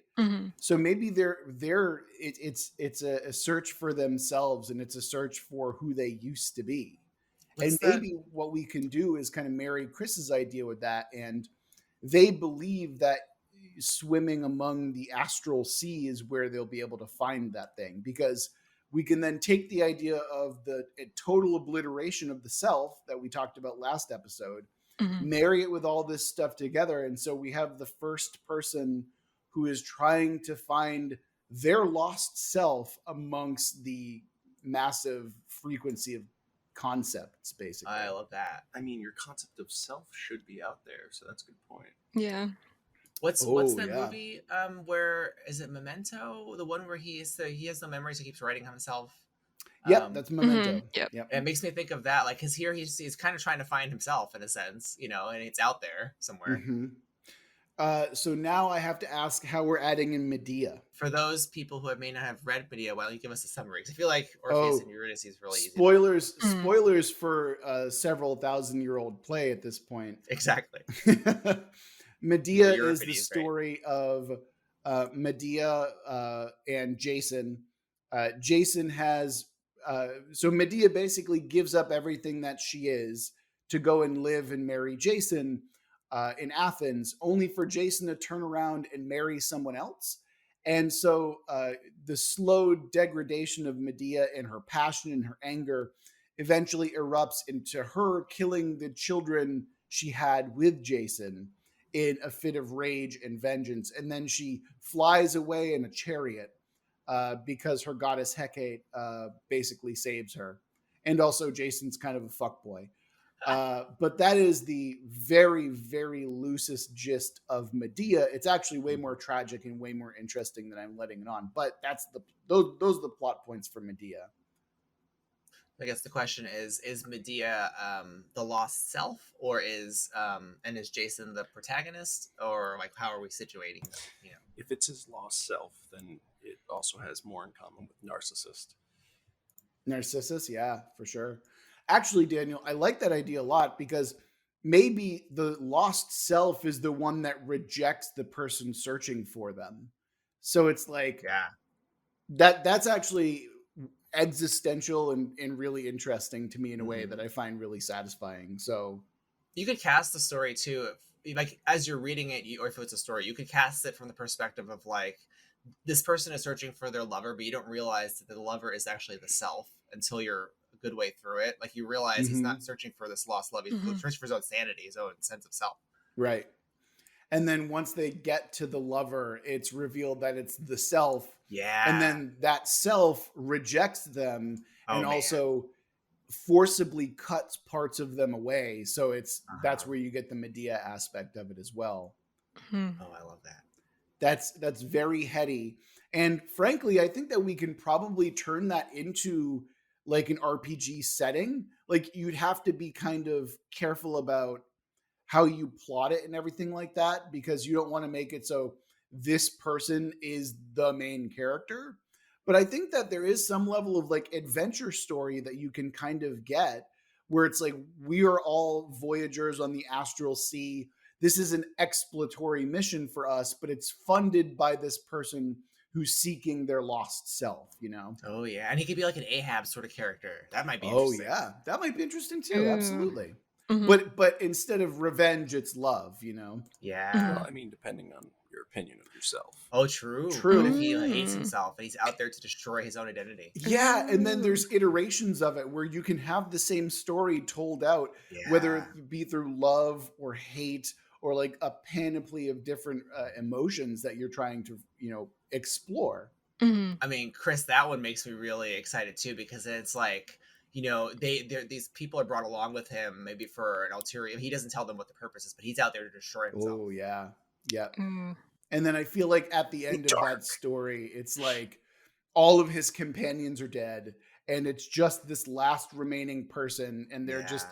So maybe it's a search for themselves, and it's a search for who they used to be. Maybe what we can do is kind of marry Chris's idea with that, and they believe that swimming among the astral sea is where they'll be able to find that thing, because we can then take the idea of the total obliteration of the self that we talked about last episode, marry it with all this stuff together. And so we have the first person who is trying to find their lost self amongst the massive frequency of concepts, basically.
I love that.
I mean, your concept of self should be out there, so that's a good point.
Yeah.
What's that movie? Where is it? Memento, the one where he has no memories, he keeps writing himself.
Yep, that's Memento.
Yep.
It makes me think of that, like, because here he's kind of trying to find himself in a sense, you know, and it's out there somewhere.
So now I have to ask how we're adding in Medea.
For those people who may not have read Medea, why don't you give us a summary? Because I feel like Orpheus
Oh,
and Eurydice is really easy to remember.
Mm.
spoilers for several thousand-year-old play at this point.
Exactly.
Medea
The
is the
Euripides, right?
story of Medea and Jason. Jason has so Medea basically gives up everything that she is to go and live and marry Jason in Athens, only for Jason to turn around and marry someone else. And so the slow degradation of Medea and her passion and her anger eventually erupts into her killing the children she had with Jason in a fit of rage and vengeance. And then she flies away in a chariot because her goddess Hecate basically saves her. And also, Jason's kind of a fuckboy. But that is the very, very loosest gist of Medea. It's actually way more tragic and way more interesting than I'm letting it on. But that's those are the plot points for Medea.
I guess the question is Medea the lost self, or is Jason the protagonist, or like how are we situating them? You know,
If it's his lost self, then it also has more in common with Narcissist.
Narcissus, yeah, for sure. Actually, Daniel, I like that idea a lot because maybe the lost self is the one that rejects the person searching for them. So it's like
yeah,
that's actually existential and really interesting to me in a way that I find really satisfying. So
you could cast the story too, like as you're reading it, or if it's a story, you could cast it from the perspective of like this person is searching for their lover, but you don't realize that the lover is actually the self until you're a good way through it. Like you realize he's not searching for this lost love; he's searching for his own sanity, his own sense of self.
right. And then once they get to the lover, it's revealed that it's the self.
Yeah.
And then that self rejects them and
man.
also forcibly cuts parts of them away. So that's where you get the Medea aspect of it as well.
Oh, I love that.
That's very heady. And frankly, I think that we can probably turn that into like an RPG setting. Like you'd have to be kind of careful about how you plot it and everything like that because you don't want to make it so this person is the main character. But I think that there is some level of like adventure story that you can kind of get where it's like we are all voyagers on the astral sea. This is an exploratory mission for us, but it's funded by this person who's seeking their lost self, you know?
Oh yeah, and he could be like an Ahab sort of character. That might be
interesting.
interesting.
Yeah, that might be interesting too. Absolutely.
Mm-hmm.
But instead of revenge, it's love, you know?
Yeah.
Well, I mean, depending on your opinion of yourself.
Oh, true.
True.
What if he hates himself and he's out there to destroy his own identity?
Yeah, and then there's iterations of it where you can have the same story told out, whether it be through love or hate or like a panoply of different emotions that you're trying to, explore.
I mean, Chris, that one makes me really excited too because it's like, these people are brought along with him maybe for an ulterior. He doesn't tell them what the purpose is, but he's out there to destroy himself.
Oh yeah, yeah. And then I feel like at the end of that story, it's like all of his companions are dead, and it's just this last remaining person, and they're just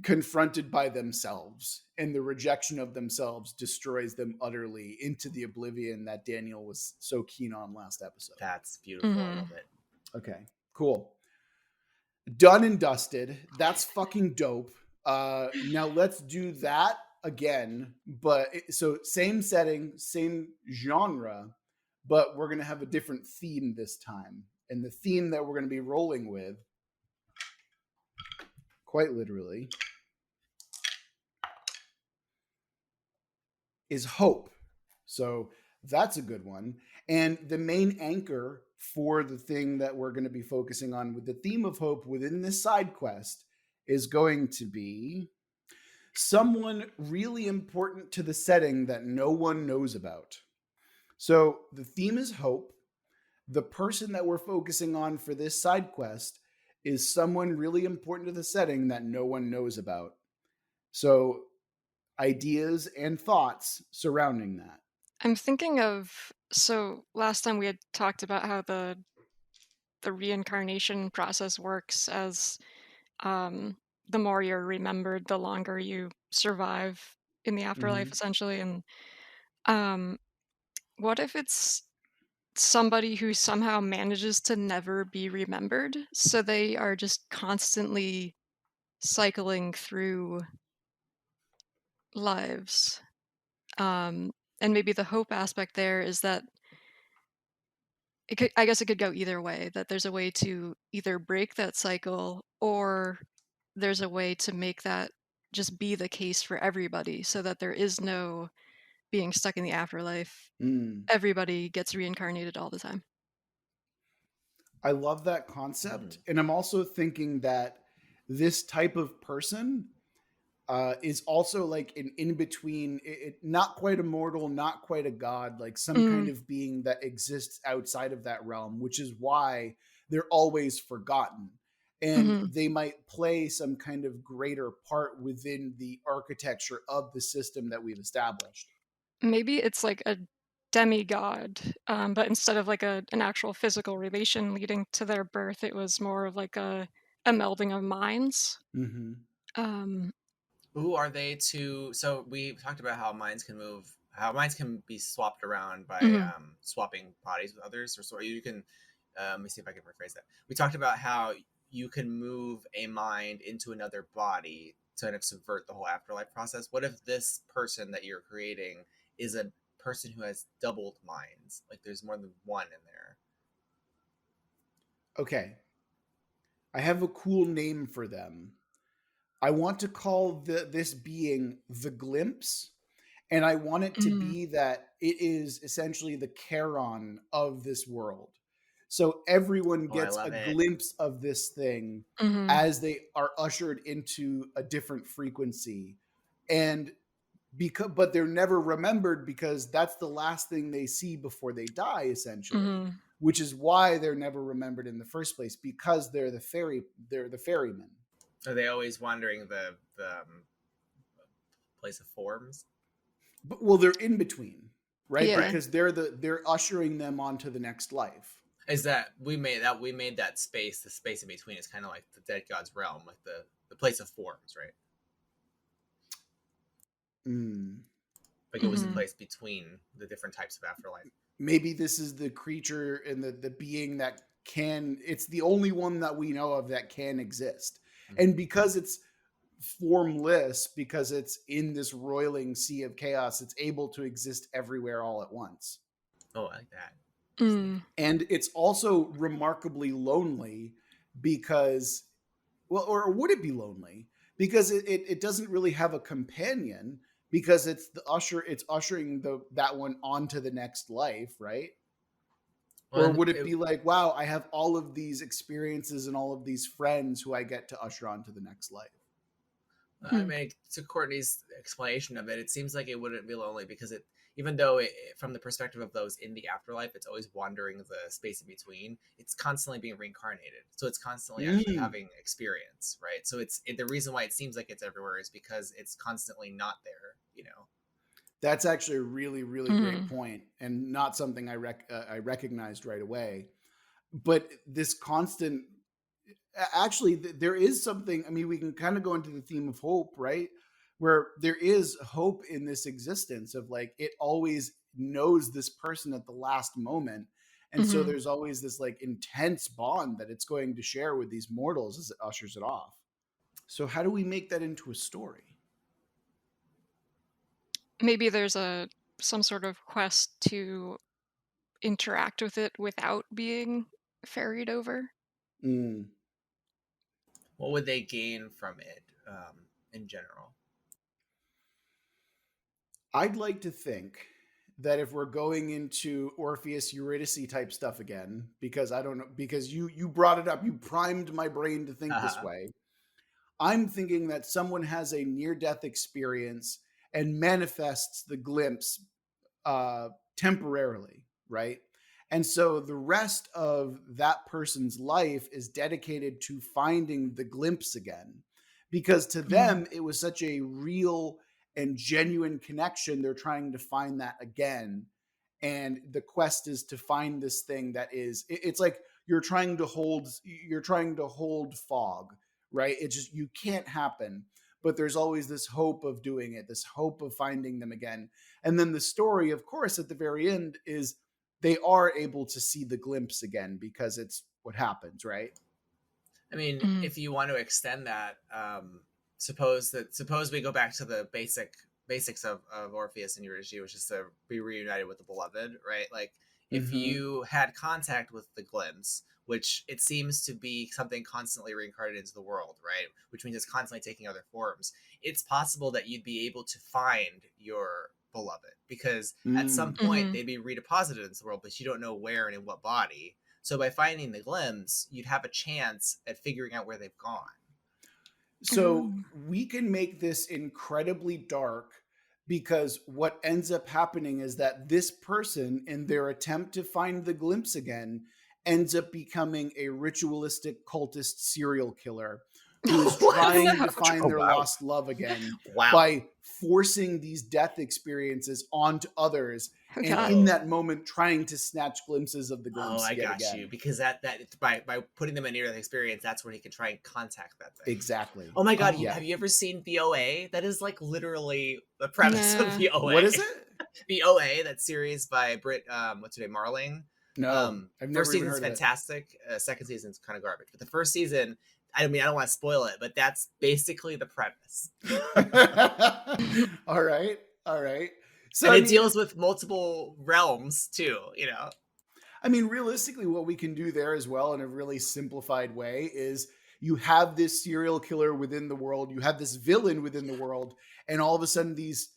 confronted by themselves, and the rejection of themselves destroys them utterly into the oblivion that Daniel was so keen on last episode.
That's beautiful. I love it.
Okay, cool. Done and dusted. That's fucking dope. Now let's do that again, but so same setting, same genre, but we're going to have a different theme this time. And the theme that we're going to be rolling with, quite literally, is hope. So that's a good one. And the main anchor for the thing that we're going to be focusing on with the theme of hope within this side quest is going to be someone really important to the setting that no one knows about. So the theme is hope. The person that we're focusing on for this side quest is someone really important to the setting that no one knows about. So ideas and thoughts surrounding that.
I'm thinking of, so last time we had talked about how the reincarnation process works as the more you're remembered, the longer you survive in the afterlife, essentially. And um, what if it's somebody who somehow manages to never be remembered? So they are just constantly cycling through lives. Um, and maybe the hope aspect there is that I guess it could go either way, that there's a way to either break that cycle or there's a way to make that just be the case for everybody so that there is no being stuck in the afterlife.
Mm.
Everybody gets reincarnated all the time.
I love that concept. And I'm also thinking that this type of person is also like an in between, not quite immortal, not quite a god, like some kind
Mm,
of being that exists outside of that realm, which is why they're always forgotten. And
mhm.
they might play some kind of greater part within the architecture of the system that we've established.
Maybe it's like a demigod, but instead of like an actual physical relation leading to their birth, it was more of like a melding of minds.
Mm-hmm.
Um,
Who are they to? So we talked about how minds can move, how minds can be swapped around by
mhm,
swapping bodies with others, or so you can. Let me see if I can rephrase that. We talked about how you can move a mind into another body to kind of subvert the whole afterlife process. What if this person that you're creating is a person who has doubled minds? Like there's more than one in there.
Okay. I have a cool name for them. I want to call this being the glimpse, and I want it to
mhm,
be that it is essentially the Charon of this world. So everyone
Oh, I
gets a
love it.
glimpse of this thing
mhm,
as they are ushered into a different frequency. And because but they're never remembered because that's the last thing they see before they die, essentially,
mhm.
which is why they're never remembered in the first place, because they're the ferrymen.
Are they always wandering the place of forms?
But, well, they're in between, right?
Yeah.
Right.
Because they're ushering them onto the next life.
Is that we made that space, the space in between is kind of like the dead god's realm, like the place of forms, right?
Mm.
Like it was the
Mhm,
place between the different types of afterlife.
Maybe this is the creature and the being that can. It's the only one that we know of that can exist,
Mm-hmm.
and because it's formless, because it's in this roiling sea of chaos, it's able to exist everywhere all at once.
Oh, I like that.
mm,
And it's also remarkably lonely because, well, or would it be lonely? Because it doesn't really have a companion, because it's ushering that one onto the next life, right?
Well,
Or
and
would it be like, wow, I have all of these experiences and all of these friends who I get to usher onto the next life?
I
hmm.
mean, to Courtney's explanation of it, it seems like it wouldn't be lonely because it, even though from the perspective of those in the afterlife, it's always wandering the space in between. It's constantly being reincarnated, so it's constantly actually
Mm.
having experience, right? So the reason why it seems like it's everywhere is because it's constantly not there, you know.
That's actually a really, really great
Mhm,
point, and not something I recognized right away. But this constant, actually, there is something. I mean, we can kind of go into the theme of hope, right? Where there is hope in this existence of like it always knows this person at the last moment, and so
mhm.
there's always this like intense bond that it's going to share with these mortals as it ushers it off. So how do we make that into a story?
Maybe there's a some sort of quest to interact with it without being ferried over.
Mm.
What would they gain from it in general?
I'd like to think that if we're going into Orpheus Eurydice type stuff again, because I don't know, because you brought it up, you primed my brain to think this way. I'm thinking that someone has a near death experience and manifests the glimpse temporarily, right? And so the rest of that person's life is dedicated to finding the glimpse again, because to
Mhm,
them, it was such a real and genuine connection. They're trying to find that again. And the quest is to find this thing that is, it's like you're trying to hold fog, right? It just, you can't happen. but there's always this hope of doing it, this hope of finding them again. And then the story, of course, at the very end is they are able to see the glimpse again because it's what happens, right?
I mean, if you want to extend that, suppose we go back to the basics of Orpheus and Eurydice, which is to be reunited with the beloved, right? Like, if you had contact with the glimpse, which it seems to be something constantly reincarnated into the world, right? Which means it's constantly taking other forms. It's possible that you'd be able to find your beloved, because at some point they'd be redeposited into the world, but you don't know where and in what body. So by finding the glimpse, you'd have a chance at figuring out where they've gone.
So we can make this incredibly dark, because what ends up happening is that this person, in their attempt to find the glimpse again, ends up becoming a ritualistic cultist serial killer who is trying to find their lost love again by forcing these death experiences onto others, and in that moment trying to snatch glimpses of the glimpse.
I got you, because that by putting them in near-death experience, that's when he can try and contact that thing.
Exactly.
Oh my god, have you ever seen the OA? That is like literally the premise of the OA.
What is it?
The OA, that series by Britt, what's her name, Marling?
No, I've never
first
even
season's
heard
fantastic. Second season's kind of garbage, but the first season, I mean, I don't want to spoil it, but that's basically the premise.
All right.
So it deals with multiple realms too, you know.
I mean, realistically, what we can do there as well, in a really simplified way, is you have this serial killer within the world, you have this villain within the world, and all of a sudden these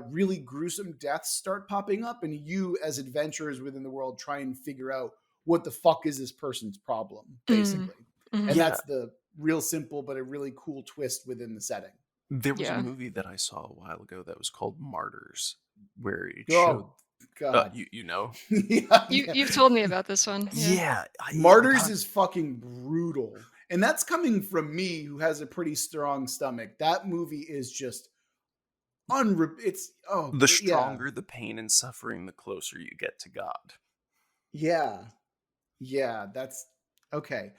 really gruesome deaths start popping up, and you, as adventurers within the world, try and figure out what the fuck is this person's problem, basically. And that's the real simple but a really cool twist within the setting.
There was a movie that I saw a while ago that was called Martyrs, where it showed...
God.
You know?
You've told me about this one.
Yeah.
Martyrs is fucking brutal. And that's coming from me, who has a pretty strong stomach. That movie is just
the stronger the pain and suffering, the closer you get to God.
Yeah, that's okay.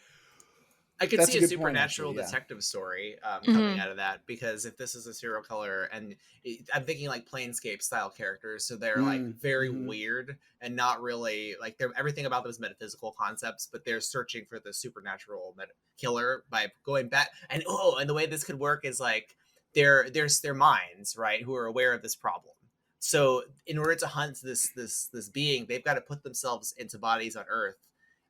I could see a supernatural detective story coming out of that, because if this is a serial killer, and I'm thinking like Planescape style characters, so they're like very weird and not really like, they're everything about them is metaphysical concepts, but they're searching for the supernatural killer by going back. And the way this could work is like there's their minds, right, who are aware of this problem. So in order to hunt this being, they've got to put themselves into bodies on Earth,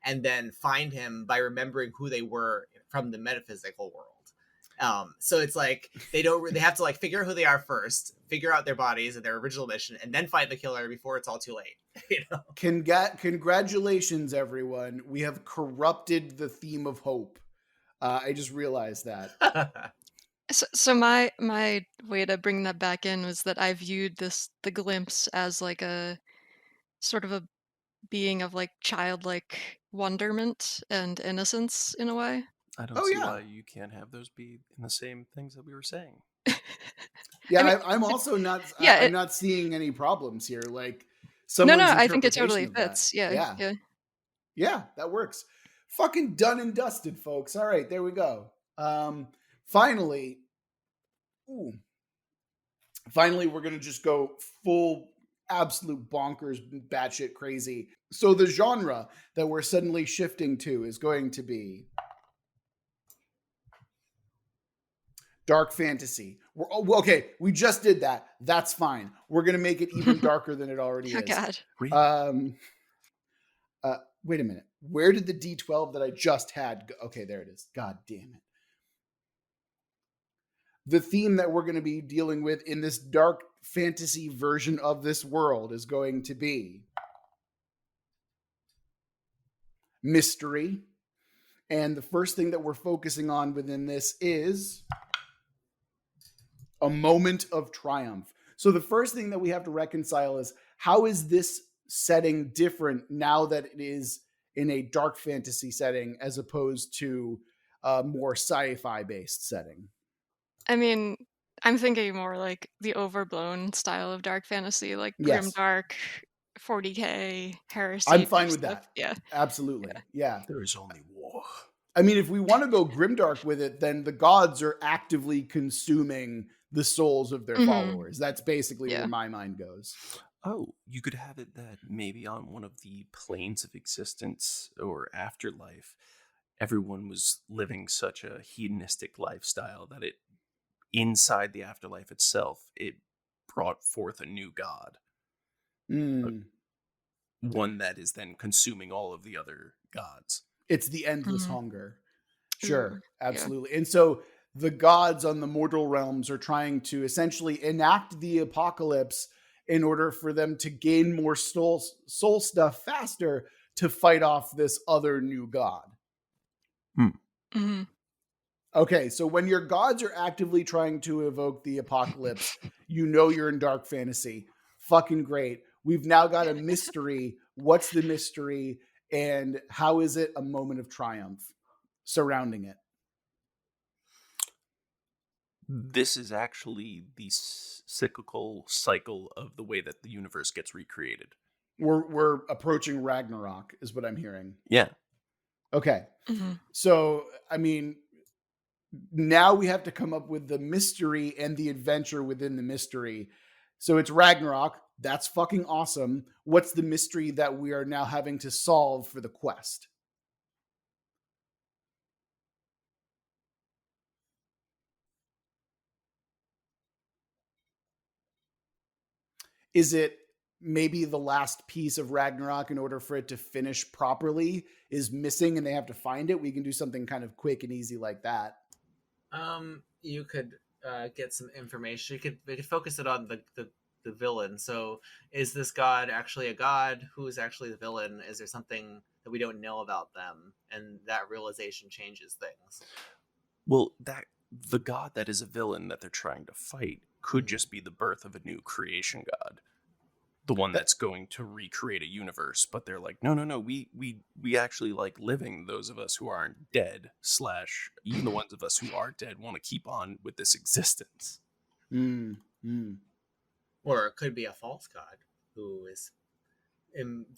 and then find him by remembering who they were from the metaphysical world. So it's like they have to like figure out who they are first, figure out their bodies and their original mission, and then find the killer before it's all too late. You know?
Congratulations, everyone! We have corrupted the theme of hope. I just realized that.
So my way to bring that back in was that I viewed the glimpse as like a sort of a being of like childlike wonderment and innocence in a way.
I don't see why you can't have those be in the same things that we were saying.
I'm also not. I'm not seeing any problems here. Like, no,
I think it totally fits. Yeah,
that works. Fucking done and dusted, folks. All right, there we go. Finally, we're gonna just go full absolute bonkers, batshit crazy. So the genre that we're suddenly shifting to is going to be dark fantasy. Okay, we just did that. That's fine. We're gonna make it even darker than it already is.
God.
Wait a minute. Where did the D12 that I just had go? Okay, there it is. God damn it. The theme that we're going to be dealing with in this dark fantasy version of this world is going to be mystery. And the first thing that we're focusing on within this is a moment of triumph. So the first thing that we have to reconcile is, how is this setting different now that it is in a dark fantasy setting as opposed to a more sci-fi based setting?
I mean, I'm thinking more like the overblown style of dark fantasy, like grimdark, 40K, heresy.
I'm fine with that.
Yeah.
Absolutely. Yeah.
There is only war.
I mean, if we want to go grimdark with it, then the gods are actively consuming the souls of their followers. That's basically where my mind goes.
Oh, you could have it that maybe on one of the planes of existence or afterlife, everyone was living such a hedonistic lifestyle that it, inside the afterlife itself, it brought forth a new god. One that is then consuming all of the other gods.
It's the endless hunger. Sure, absolutely.
Yeah.
And so the gods on the mortal realms are trying to essentially enact the apocalypse in order for them to gain more soul stuff faster to fight off this other new god. Okay, so when your gods are actively trying to evoke the apocalypse, you know you're in dark fantasy. Fucking great. We've now got a mystery. What's the mystery? And how is it a moment of triumph surrounding it?
This is actually the cyclical cycle of the way that the universe gets recreated.
We're approaching Ragnarok, is what I'm hearing.
Yeah.
Okay. So, I mean, now we have to come up with the mystery and the adventure within the mystery. So it's Ragnarok. That's fucking awesome. What's the mystery that we are now having to solve for the quest? Is it maybe the last piece of Ragnarok, in order for it to finish properly, is missing and they have to find it? We can do something kind of quick and easy like that.
You could get some information. We could focus it on the villain. So is this god actually a god? Who is actually the villain? Is there something that we don't know about them? And that realization changes things.
Well, that the god that is a villain that they're trying to fight could just be the birth of a new creation god. The one that's going to recreate a universe, but they're like, no, we actually like living. Those of us who aren't dead, / even the ones of us who are dead, want to keep on with this existence.
Or it could be a false god who is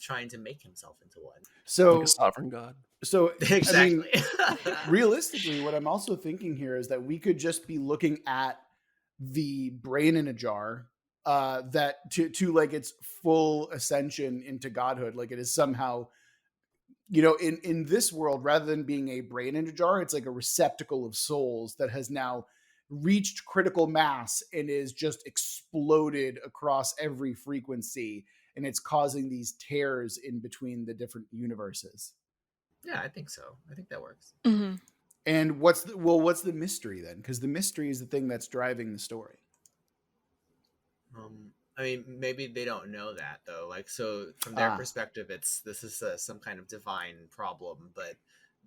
trying to make himself into one.
So
like a sovereign god.
So
exactly.
I mean, realistically, what I'm also thinking here is that we could just be looking at the brain in a jar, that to like its full ascension into godhood. Like it is somehow, in this world, rather than being a brain in a jar, it's like a receptacle of souls that has now reached critical mass and is just exploded across every frequency, and it's causing these tears in between the different universes.
Yeah, I think so. I think that works.
And what's the mystery then? Because the mystery is the thing that's driving the story.
I mean, maybe they don't know that though. Like, so from their perspective, this is some kind of divine problem, but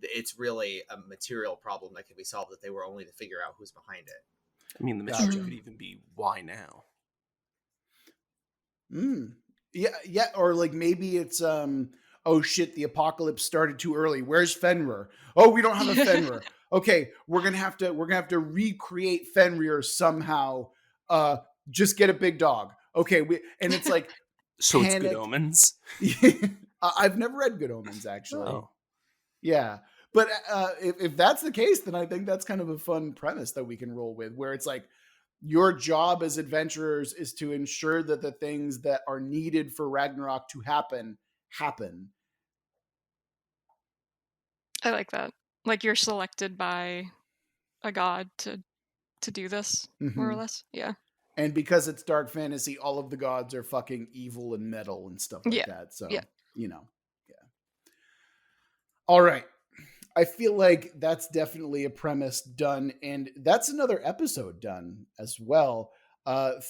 it's really a material problem that can be solved if they were only to figure out who's behind it.
I mean, the mystery could even be why now.
Yeah, or like maybe it's oh shit, the apocalypse started too early. Where's Fenrir? Oh, we don't have a Fenrir. Okay, we're gonna have to recreate Fenrir somehow. Just get a big dog. Okay, and it's like
so panic. It's Good Omens.
I've never read Good Omens actually.
Oh.
Yeah, but if that's the case, then I think that's kind of a fun premise that we can roll with, where it's like your job as adventurers is to ensure that the things that are needed for Ragnarok to happen.
I like that. Like you're selected by a god to do this, more or less. Yeah.
And because it's dark fantasy, all of the gods are fucking evil and metal and stuff like that. So, yeah. All right. I feel like that's definitely a premise done, and that's another episode done as well.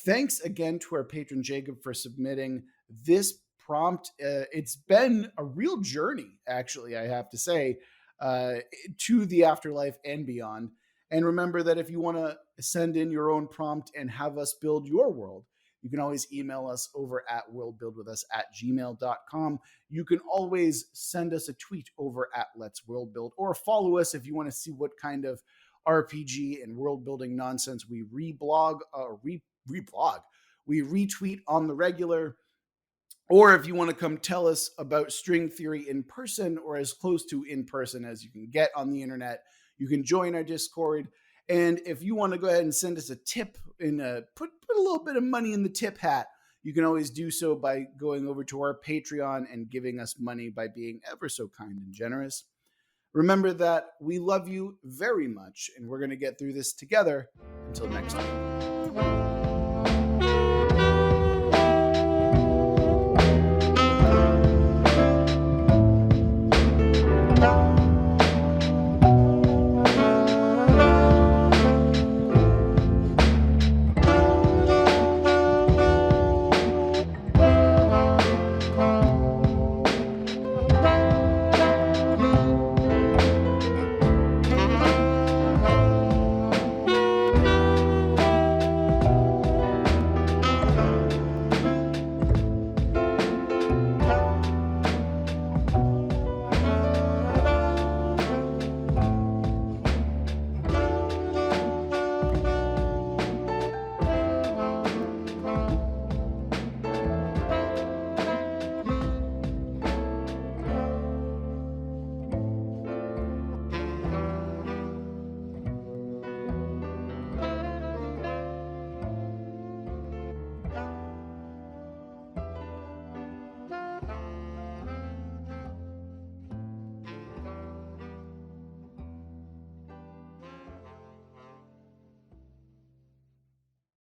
Thanks again to our patron Jacob for submitting this prompt. It's been a real journey, actually, I have to say, to the afterlife and beyond. And remember that if you want to send in your own prompt and have us build your world, you can always email us over at worldbuildwithus@gmail.com. You can always send us a tweet over at Let's Worldbuild, or follow us if you want to see what kind of RPG and world building nonsense we we retweet on the regular. Or if you want to come tell us about string theory in person, or as close to in person as you can get on the internet, you can join our Discord. And if you want to go ahead and send us a tip and put a little bit of money in the tip hat, you can always do so by going over to our Patreon and giving us money by being ever so kind and generous. Remember that we love you very much, and we're going to get through this together. Until next week.